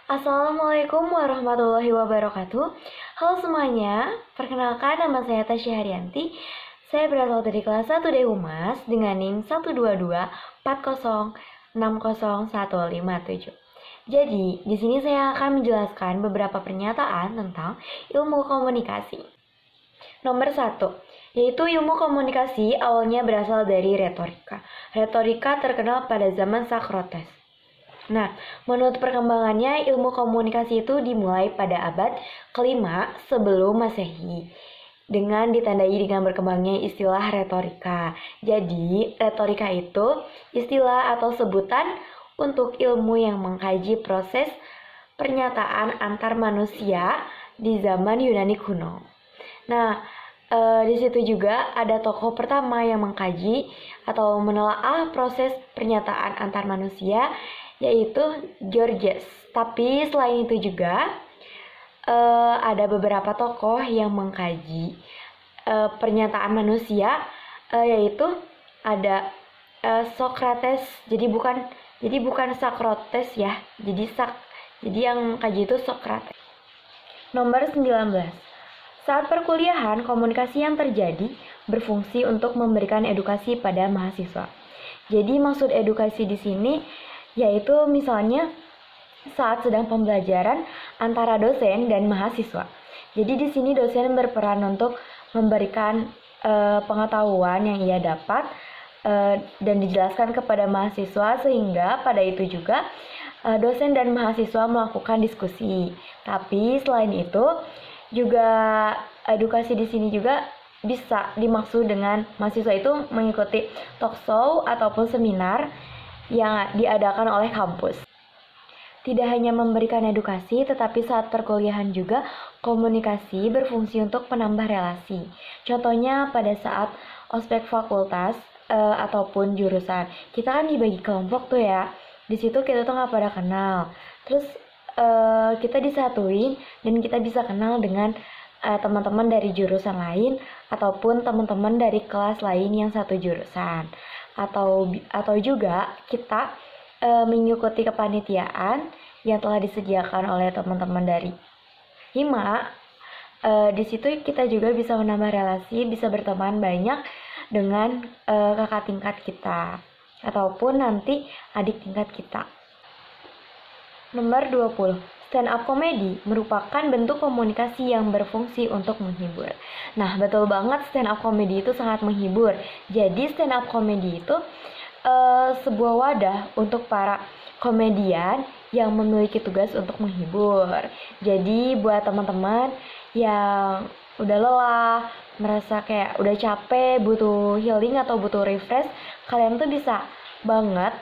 Assalamualaikum warahmatullahi wabarakatuh. Halo semuanya, perkenalkan nama saya Tasya Haryanti. Saya berasal dari kelas 1 D Humas dengan NIM 12240606157. Jadi, di sini saya akan menjelaskan beberapa pernyataan tentang ilmu komunikasi. Nomor 1, yaitu ilmu komunikasi awalnya berasal dari retorika. Retorika terkenal pada zaman Socrates. Nah, menurut perkembangannya, ilmu komunikasi itu dimulai pada abad kelima sebelum Masehi, dengan ditandai dengan berkembangnya istilah retorika. Jadi, retorika itu istilah atau sebutan untuk ilmu yang mengkaji proses pernyataan antar manusia di zaman Yunani kuno. Nah, di situ juga ada tokoh pertama yang mengkaji atau menelaah proses pernyataan antar manusia, yaitu Georges. Tapi selain itu juga ada beberapa tokoh yang mengkaji pernyataan manusia, yaitu ada Socrates. Jadi bukan Socrates ya. Jadi yang mengkaji itu Socrates. Nomor 19. Saat perkuliahan, komunikasi yang terjadi berfungsi untuk memberikan edukasi pada mahasiswa. Jadi maksud edukasi di sini yaitu misalnya saat sedang pembelajaran antara dosen dan mahasiswa. Jadi di sini dosen berperan untuk memberikan pengetahuan yang ia dapat dan dijelaskan kepada mahasiswa, sehingga pada itu juga dosen dan mahasiswa melakukan diskusi. Tapi selain itu juga edukasi di sini juga bisa dimaksud dengan mahasiswa itu mengikuti talkshow ataupun seminar yang diadakan oleh kampus. Tidak hanya memberikan edukasi, tetapi saat perkuliahan juga komunikasi berfungsi untuk menambah relasi. Contohnya pada saat ospek fakultas ataupun jurusan, kita kan dibagi kelompok tuh ya. Di situ kita tuh nggak pada kenal. Terus kita disatuin dan kita bisa kenal dengan teman-teman dari jurusan lain ataupun teman-teman dari kelas lain yang satu jurusan. Atau juga kita mengikuti kepanitiaan yang telah disediakan oleh teman-teman dari Hima. Di situ kita juga bisa menambah relasi, bisa berteman banyak dengan kakak tingkat kita ataupun nanti adik tingkat kita. Nomor 20. Stand up comedy merupakan bentuk komunikasi yang berfungsi untuk menghibur. Nah, betul banget, stand up comedy itu sangat menghibur. Jadi stand up comedy itu sebuah wadah untuk para komedian yang memiliki tugas untuk menghibur. Jadi buat teman-teman yang udah lelah, merasa kayak udah capek, butuh healing atau butuh refresh, kalian tuh bisa banget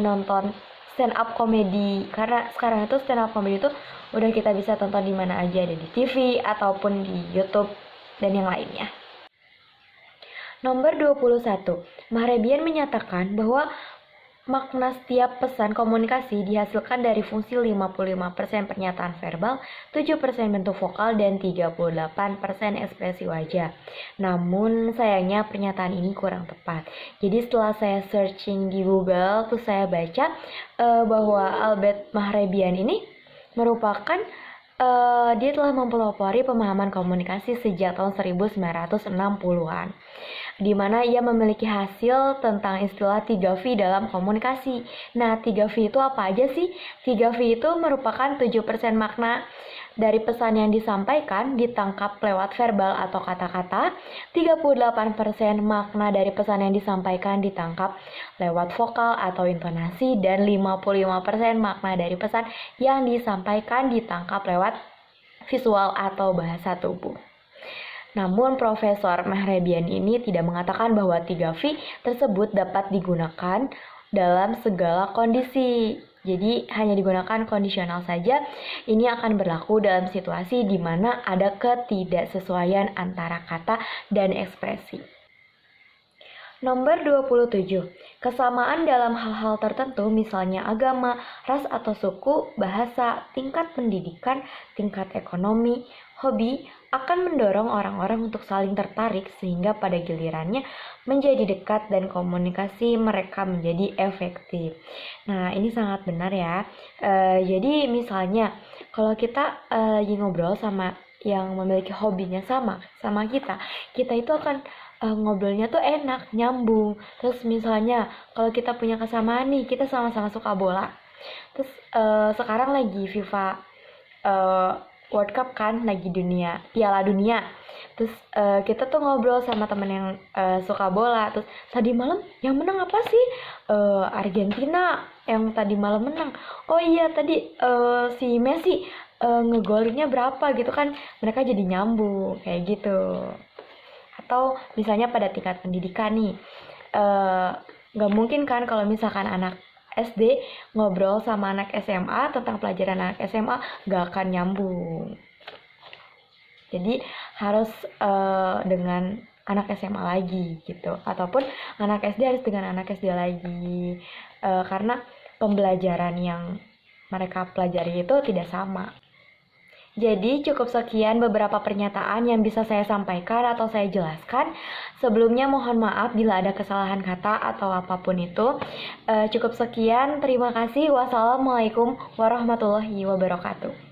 nonton stand up comedy, karena sekarang itu stand up comedy itu udah kita bisa tonton di mana aja, ada di TV ataupun di YouTube dan yang lainnya. Nomor 21. Mahrebian menyatakan bahwa makna setiap pesan komunikasi dihasilkan dari fungsi 55% pernyataan verbal, 7% bentuk vokal, dan 38% ekspresi wajah. Namun sayangnya pernyataan ini kurang tepat. Jadi setelah saya searching di Google, tuh saya baca bahwa Albert Mahrebian ini merupakan dia telah mempelopori pemahaman komunikasi sejak tahun 1960-an, di mana ia memiliki hasil tentang istilah 3V dalam komunikasi. Nah, 3V itu apa aja sih? 3V itu merupakan 7% makna dari pesan yang disampaikan ditangkap lewat verbal atau kata-kata, 38% makna dari pesan yang disampaikan ditangkap lewat vokal atau intonasi, dan 55% makna dari pesan yang disampaikan ditangkap lewat visual atau bahasa tubuh. Namun Profesor Mahrebian ini tidak mengatakan bahwa 3V tersebut dapat digunakan dalam segala kondisi. Jadi hanya digunakan kondisional saja. Ini akan berlaku dalam situasi di mana ada ketidaksesuaian antara kata dan ekspresi. Nomor 27. Kesamaan dalam hal-hal tertentu, misalnya agama, ras atau suku, bahasa, tingkat pendidikan, tingkat ekonomi, hobi, akan mendorong orang-orang untuk saling tertarik sehingga pada gilirannya menjadi dekat dan komunikasi mereka menjadi efektif. Nah, ini sangat benar ya. Jadi misalnya kalau kita lagi ngobrol sama yang memiliki hobinya sama kita itu akan ngobrolnya tuh enak, nyambung. Terus misalnya kalau kita punya kesamaan nih, kita sama-sama suka bola. Terus sekarang lagi FIFA World Cup kan, lagi Piala Dunia. Terus kita tuh ngobrol sama temen yang suka bola. Terus tadi malam yang menang apa sih? Argentina yang tadi malam menang. Oh iya tadi si Messi ngegolinnya berapa gitu kan, mereka jadi nyambung kayak gitu. Atau misalnya pada tingkat pendidikan nih, nggak mungkin kan kalau misalkan anak SD ngobrol sama anak SMA tentang pelajaran anak SMA, nggak akan nyambung. Jadi harus dengan anak SMA lagi gitu, ataupun anak SD harus dengan anak SD lagi, karena pembelajaran yang mereka pelajari itu tidak sama. Jadi cukup sekian beberapa pernyataan yang bisa saya sampaikan atau saya jelaskan. Sebelumnya mohon maaf bila ada kesalahan kata atau apapun itu. Cukup sekian, terima kasih. Wassalamualaikum warahmatullahi wabarakatuh.